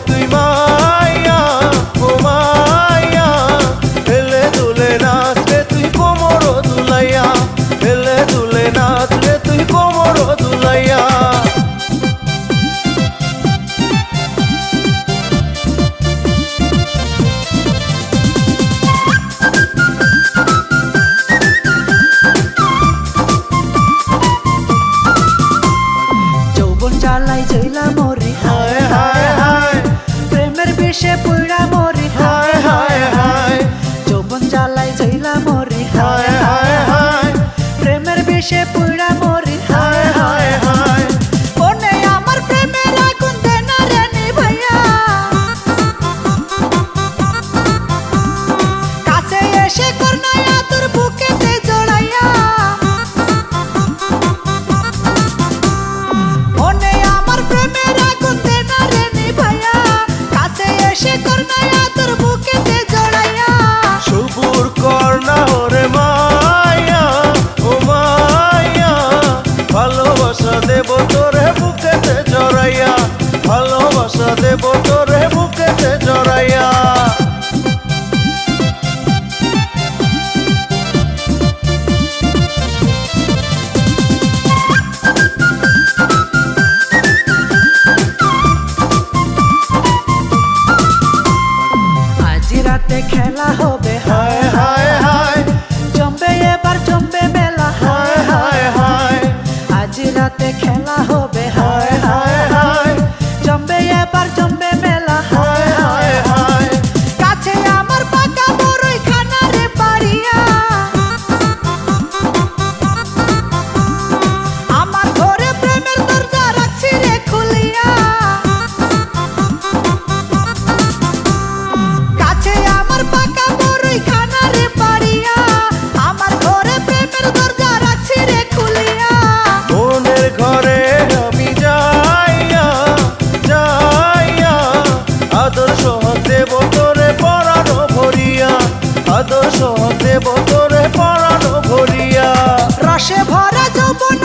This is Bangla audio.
তুই মাইয়া ও মাইয়া, হেলে দুলে নাচলে তুই কোমর দুলাইয়া, হেলে দুলে নাচলে তুই কোমর দুলাইয়া। জ্বালাই জইলা মরি হায় হায় হায়, প্রেমের বিষে পুইড়া মরি হায় হায় হায়, যৌবন জ্বালাই জইলা মরি হায় হায় হায়, প্রেমের বিষে পুইড়া মরি হায় হায় হায়। কোনে আমার প্রেমের আগুন দে না রে নিভাইয়া, কাছে এসে করনায়া তোর বুকেতে জড়াইয়া, কোনে আমার প্রেমের আগুন দে না রে নিভাইয়া, কাছে এসে করনায়া তোর বুকেতে জড়াইয়া। সবুর কর না ওরে মাইয়া ও মাইয়া, ভালোবাসা দেব তোরে বুকেতে জড়াইয়া, ভালোবাসা দেব তোরে বুকেতে জড়াইয়া। আজ রাতে খেলা হবে হায় হায় হায়, জমবে এবার জমবে মেলা হায় হায় হায়, আজ রাতে খেলা হবে হায় হায় হায়, জমবে এবার জমবে মেলা হায় হায় হায়। কাছে আমার পাকা বড়ই খানা রে পাড়িয়া, আমার ঘরে প্রেমের দরজা রাখছি রে খুলিয়া, কাছে আমার পাকা বড়ই খানা রে পাড়িয়া, আমার ঘরে প্রেমের দরজা রাখছি রে খুলিয়া। মনের ঘরে আমি যাইয়া যাইয়া, আদর্শ দেব তোরে পরানো ভরিয়া, আদর্শ দেব তোরে পরানো ভরিয়া। রসে ভরা যৌবন